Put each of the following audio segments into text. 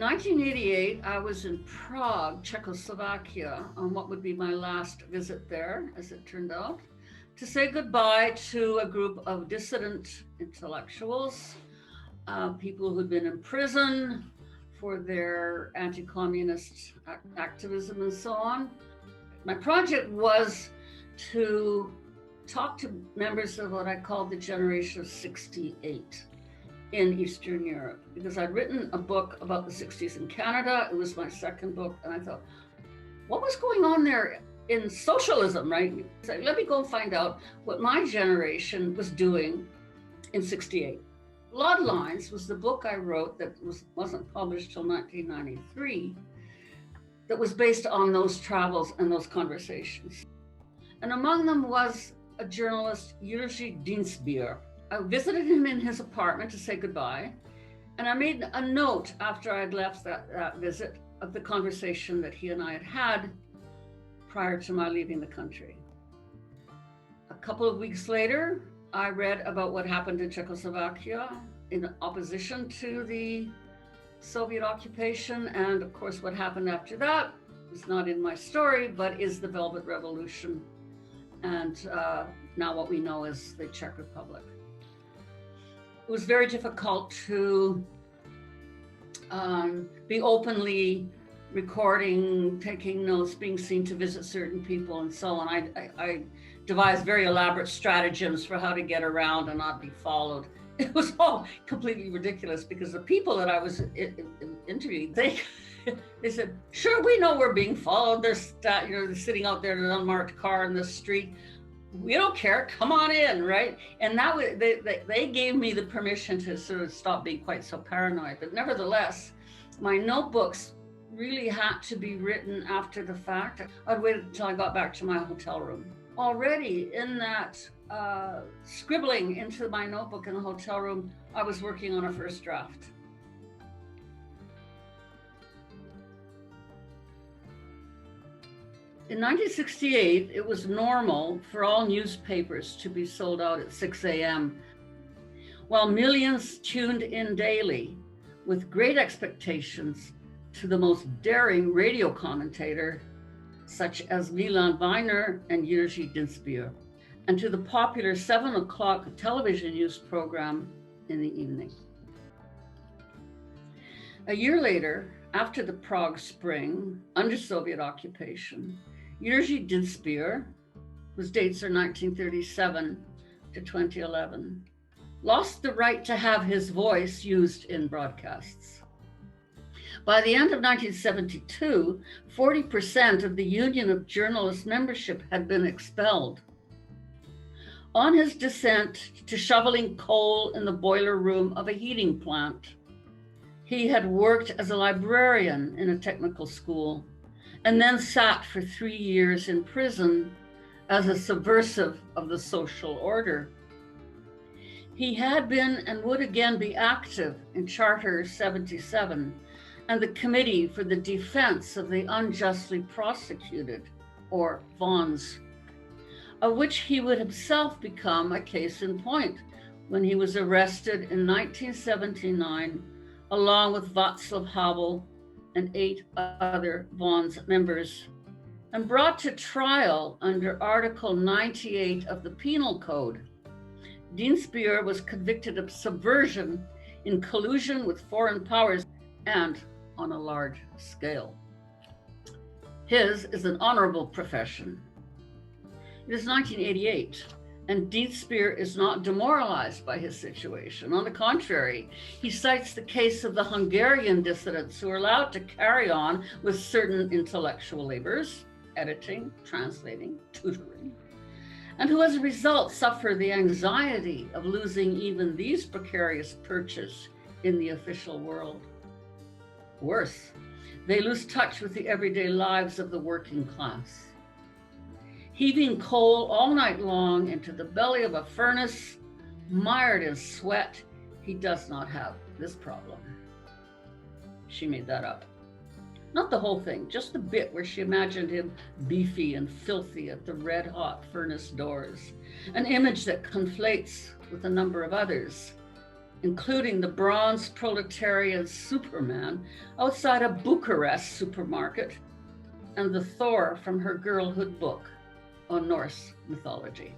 1988, I was in Prague, Czechoslovakia, on what would be my last visit there, as it turned out, to say goodbye to a group of dissident intellectuals, people who'd been in prison for their anti-communist activism and so on. My project was to talk to members of what I called the generation of 68 in Eastern Europe, because I'd written a book about the 60s in Canada. It was my second book, and I thought, what was going on there in socialism, right? So let me go find out what my generation was doing in 68. Bloodlines was the book I wrote that wasn't published till 1993, that was based on those travels and those conversations. And among them was a journalist, Jiří Dienstbier. I visited him in his apartment to say goodbye, and I made a note after I'd left that visit of the conversation that he and I had had prior to my leaving the country. A couple of weeks later, I read about what happened in Czechoslovakia in opposition to the Soviet occupation, and of course what happened after that is not in my story, but is the Velvet Revolution, and now what we know as the Czech Republic. It was very difficult to be openly recording, taking notes, being seen to visit certain people and so on. I devised very elaborate stratagems for how to get around and not be followed. It was all completely ridiculous because the people that I was interviewing, they said, sure, we know we're being followed. They're sitting out there in an unmarked car in the street. We don't care, come on in, right? And that was, they gave me the permission to sort of stop being quite so paranoid. But nevertheless, my notebooks really had to be written after the fact. I'd wait until I got back to my hotel room. Already in that scribbling into my notebook in the hotel room, I was working on a first draft. In 1968, it was normal for all newspapers to be sold out at 6 a.m., while millions tuned in daily with great expectations to the most daring radio commentator, such as Milan Weiner and Jiří Dienstbier, and to the popular 7 o'clock television news program in the evening. A year later, after the Prague Spring, under Soviet occupation, Jiří Dienstbier, whose dates are 1937 to 2011, lost the right to have his voice used in broadcasts. By the end of 1972, 40% of the Union of Journalists membership had been expelled. On his descent to shoveling coal in the boiler room of a heating plant, he had worked as a librarian in a technical school and then sat for 3 years in prison as a subversive of the social order. He had been and would again be active in Charter 77 and the Committee for the Defense of the Unjustly Prosecuted, or VONS, of which he would himself become a case in point when he was arrested in 1979 along with Václav Havel and 8 other VONS members, and brought to trial under Article 98 of the Penal Code. Dienstbier was convicted of subversion in collusion with foreign powers and on a large scale. His is an honorable profession. It is 1988, and Dienstbier is not demoralized by his situation. On the contrary, he cites the case of the Hungarian dissidents who are allowed to carry on with certain intellectual labors, editing, translating, tutoring, and who as a result suffer the anxiety of losing even these precarious perches in the official world. Worse, they lose touch with the everyday lives of the working class. Heaving coal all night long into the belly of a furnace, mired in sweat, he does not have this problem. She made that up. Not the whole thing, just the bit where she imagined him beefy and filthy at the red-hot furnace doors, an image that conflates with a number of others. including the bronze proletariat Superman outside a Bucharest supermarket and the Thor from her girlhood book on Norse mythology.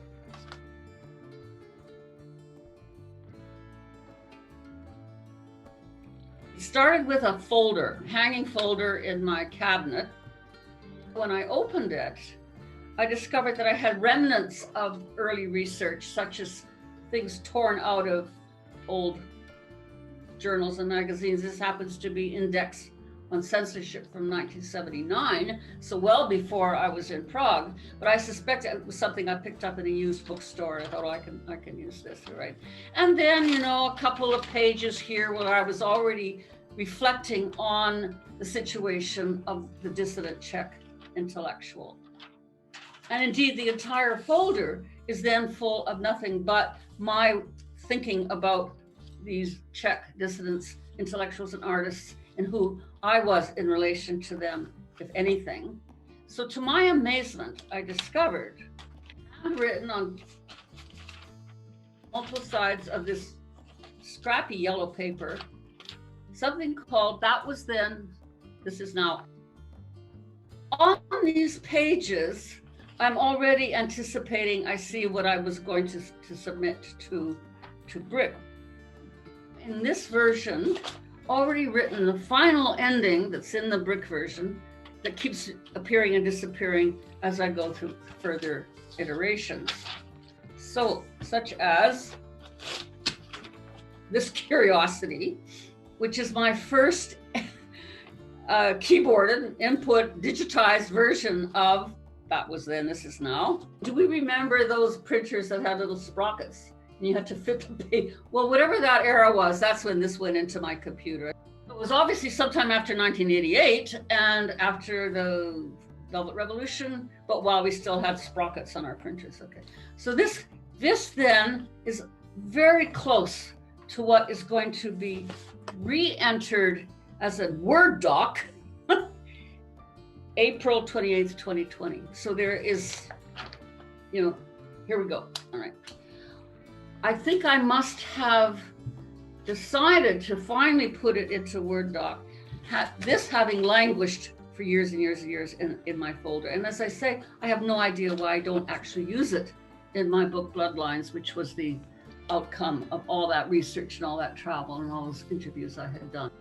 It started with a folder, hanging folder in my cabinet. When I opened it, I discovered that I had remnants of early research, such as things torn out of old journals and magazines. This happens to be Index on Censorship from 1979, so well before I was in Prague, but I suspect it was something I picked up in a used bookstore. I thought, oh, I can use this, right? And then, you know, a couple of pages here where I was already reflecting on the situation of the dissident Czech intellectual. And indeed, the entire folder is then full of nothing but my thinking about these Czech dissidents, intellectuals and artists, and who I was in relation to them, if anything. So to my amazement, I discovered, handwritten on multiple sides of this scrappy yellow paper, something called That Was Then, This Is Now. On these pages, I'm already anticipating, I see what I was going to submit to Brick. In this version, already written, the final ending that's in the Brick version that keeps appearing and disappearing as I go through further iterations. So, such as this curiosity, which is my first keyboarded input digitized version of That Was Then, This Is Now. Do we remember those printers that had little sprockets and you had to fit the page? Well, whatever that era was, that's when this went into my computer. It was obviously sometime after 1988 and after the Velvet Revolution, but while we still had sprockets on our printers. Okay, so this then is very close to what is going to be re-entered as a Word doc, April 28th, 2020. So there is, you know, here we go. All right. I think I must have decided to finally put it into Word doc, this having languished for years and years and years in my folder. And as I say, I have no idea why I don't actually use it in my book Bloodlines, which was the outcome of all that research and all that travel and all those interviews I had done.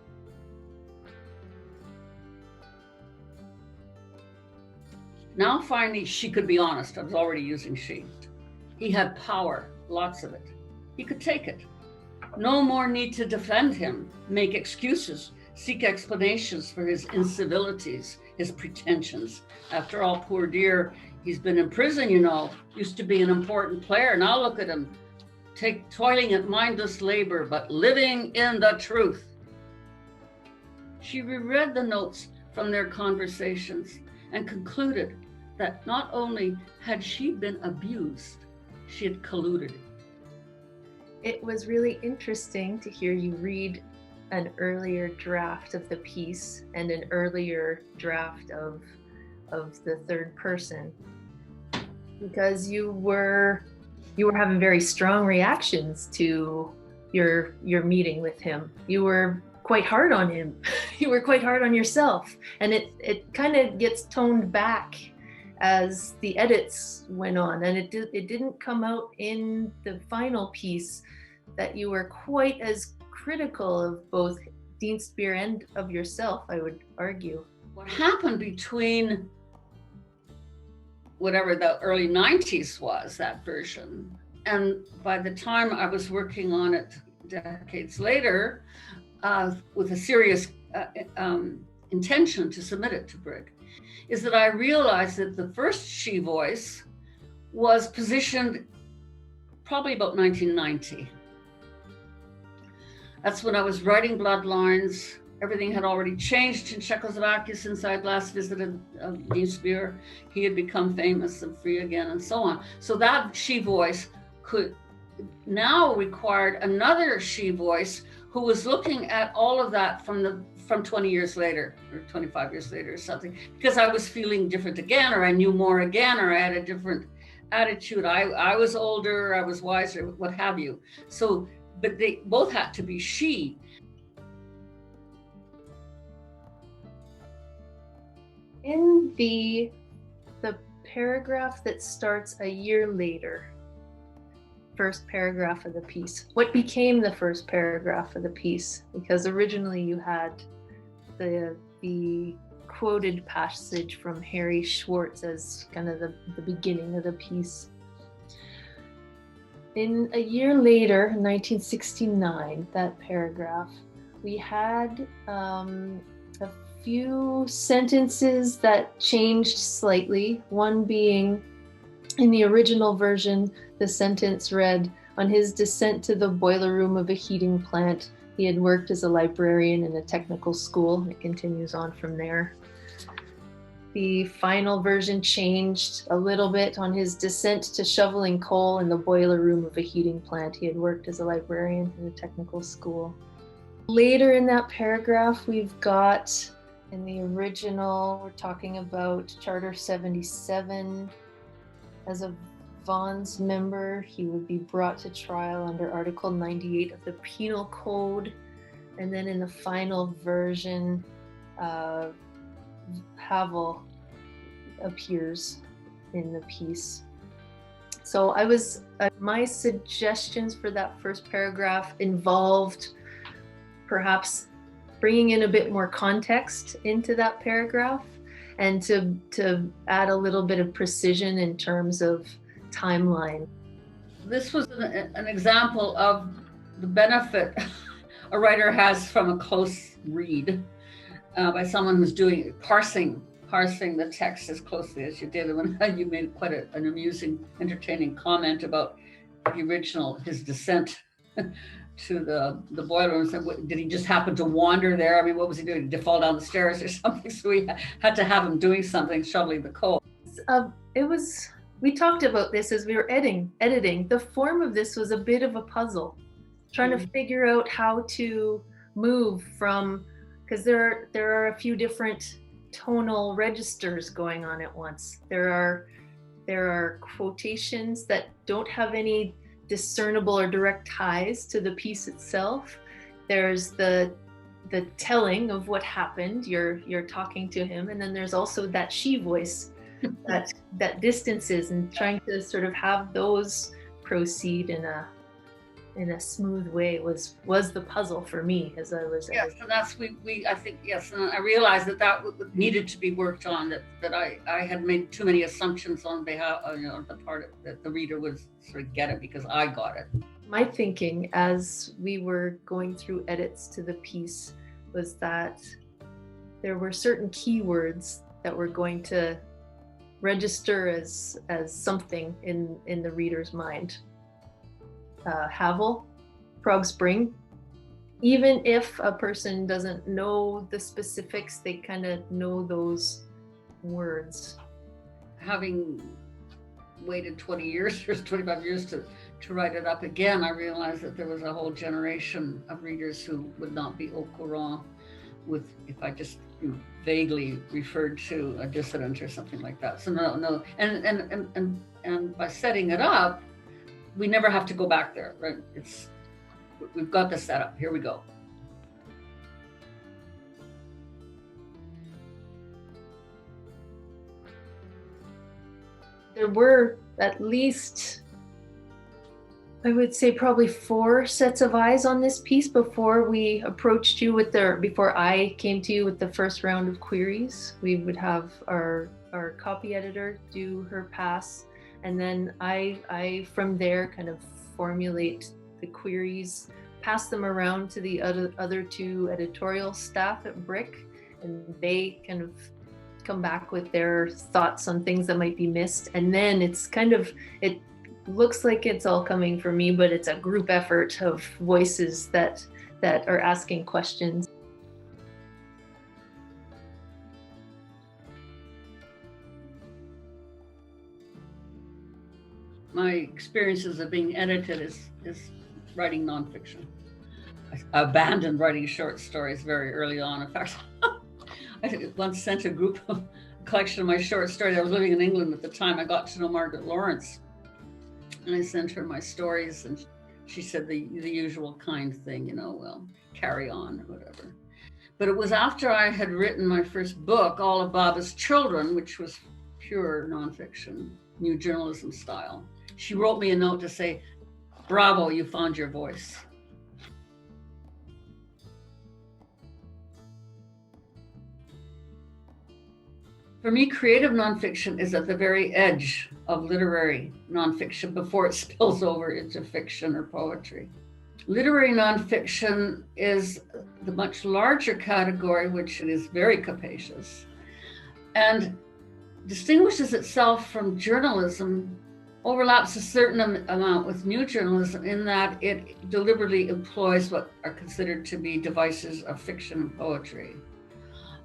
Now finally, she could be honest. I was already using she. He had power, lots of it. He could take it. No more need to defend him, make excuses, seek explanations for his incivilities, his pretensions. After all, poor dear, he's been in prison, you know, used to be an important player. Now look at him, toiling at mindless labor, but living in the truth. She reread the notes from their conversations and concluded that not only had she been abused, she had colluded. It was really interesting to hear you read an earlier draft of the piece and an earlier draft of the third person, because you were having very strong reactions to your meeting with him. You were quite hard on him. You were quite hard on yourself. And it kind of gets toned back as the edits went on. And it didn't come out in the final piece that you were quite as critical of both Dean Spear and of yourself, I would argue. What happened between whatever the early 90s was, that version, and by the time I was working on it decades later, with a serious intention to submit it to Brick, is that I realized that the first she voice was positioned probably about 1990. That's when I was writing Bloodlines. Everything had already changed in Czechoslovakia since I'd last visited Dean Spear. He had become famous and free again and so on. So that she voice could now required another she voice who was looking at all of that from 20 years later or 25 years later or something, because I was feeling different again, or I knew more again, or I had a different attitude. I was older, I was wiser, what have you. So but they both had to be she. In the paragraph that starts a year later, first paragraph of the piece, what became the first paragraph of the piece? Because originally you had the quoted passage from Harry Schwartz as kind of the beginning of the piece. In a year later, 1969, that paragraph, we had a few sentences that changed slightly. One being, in the original version, the sentence read, "On his descent to the boiler room of a heating plant, he had worked as a librarian in a technical school." It continues on from there. The final version changed a little bit. "On his descent to shoveling coal in the boiler room of a heating plant, he had worked as a librarian in a technical school." Later in that paragraph, we've got, in the original, we're talking about Charter 77. As a Vaughan's member, he would be brought to trial under Article 98 of the Penal Code. And then in the final version, Havel appears in the piece. So my suggestions for that first paragraph involved perhaps bringing in a bit more context into that paragraph, and to add a little bit of precision in terms of timeline. This was an example of the benefit a writer has from a close read by someone who's doing parsing the text as closely as you did. When you made quite an amusing, entertaining comment about the original, his descent to the boiler room. So did he just happen to wander there? I mean, what was he doing? Did he fall down the stairs or something? So we had to have him doing something, shoveling the coal. We talked about this as we were editing. The form of this was a bit of a puzzle, trying to figure out how to move from, because there are a few different tonal registers going on at once. There are quotations that don't have any discernible or direct ties to the piece itself. There's the telling of what happened. You're talking to him, and then there's also that she voice that distances, and trying to sort of have those proceed in a smooth way was the puzzle for me as I was. Yes, and that's I think, yes, and I realized that needed to be worked on. That I had made too many assumptions on behalf of, the part that the reader would sort of get it because I got it. My thinking as we were going through edits to the piece was that there were certain keywords that were going to register as something in the reader's mind. Havel, Prague Spring. Even if a person doesn't know the specifics, they kind of know those words. Having waited 20 years or 25 years to write it up again, I realized that there was a whole generation of readers who would not be au courant with if I just vaguely referred to a dissident or something like that. So no, and by setting it up, we never have to go back there, right? We've got the setup. Here we go. There were at least, I would say, probably 4 sets of eyes on this piece before we approached you before I came to you with the first round of queries. We would have our copy editor do her pass, and then I from there kind of formulate the queries, pass them around to the other 2 editorial staff at Brick, and they kind of come back with their thoughts on things that might be missed. And then it looks like it's all coming from me, but it's a group effort of voices that are asking questions. My experiences of being edited is writing nonfiction. I abandoned writing short stories very early on. In fact, I once sent a collection of my short stories. I was living in England at the time. I got to know Margaret Lawrence, and I sent her my stories, and She said the usual kind thing, you know, well, carry on or whatever. But it was after I had written my first book, All of Baba's Children, which was pure nonfiction, new journalism style. She wrote me a note to say, bravo, you found your voice. For me, creative nonfiction is at the very edge of literary nonfiction before it spills over into fiction or poetry. Literary nonfiction is the much larger category, which is very capacious, and distinguishes itself from journalism, overlaps a certain amount with new journalism in that it deliberately employs what are considered to be devices of fiction and poetry.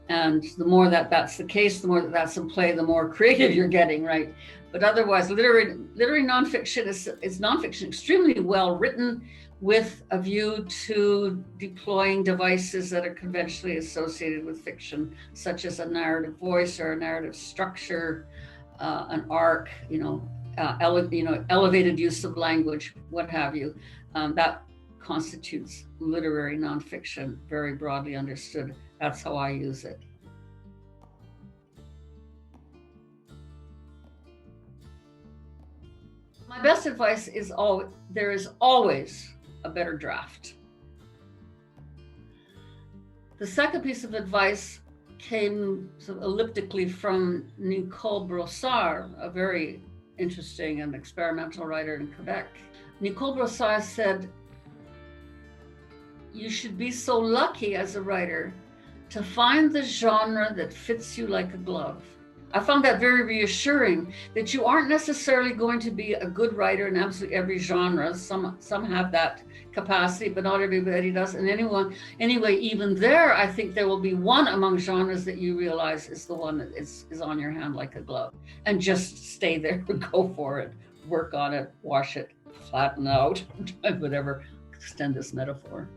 And the more that that's the case, the more that that's in play, the more creative you're getting, right? But otherwise, literary nonfiction is nonfiction extremely well written with a view to deploying devices that are conventionally associated with fiction, such as a narrative voice or a narrative structure, an arc, elevated use of language, what have you. That constitutes literary nonfiction, very broadly understood. That's how I use it. My best advice is there is always a better draft. The second piece of advice came sort of elliptically from Nicole Brossard, a very interesting and experimental writer in Quebec. Nicole Brossard said, you should be so lucky as a writer to find the genre that fits you like a glove. I found that very reassuring, that you aren't necessarily going to be a good writer in absolutely every genre. Some have that capacity, but not everybody does. And anyway, even there, I think there will be one among genres that you realize is the one that is on your hand like a glove. And just stay there, go for it, work on it, wash it, flatten out, whatever, extend this metaphor.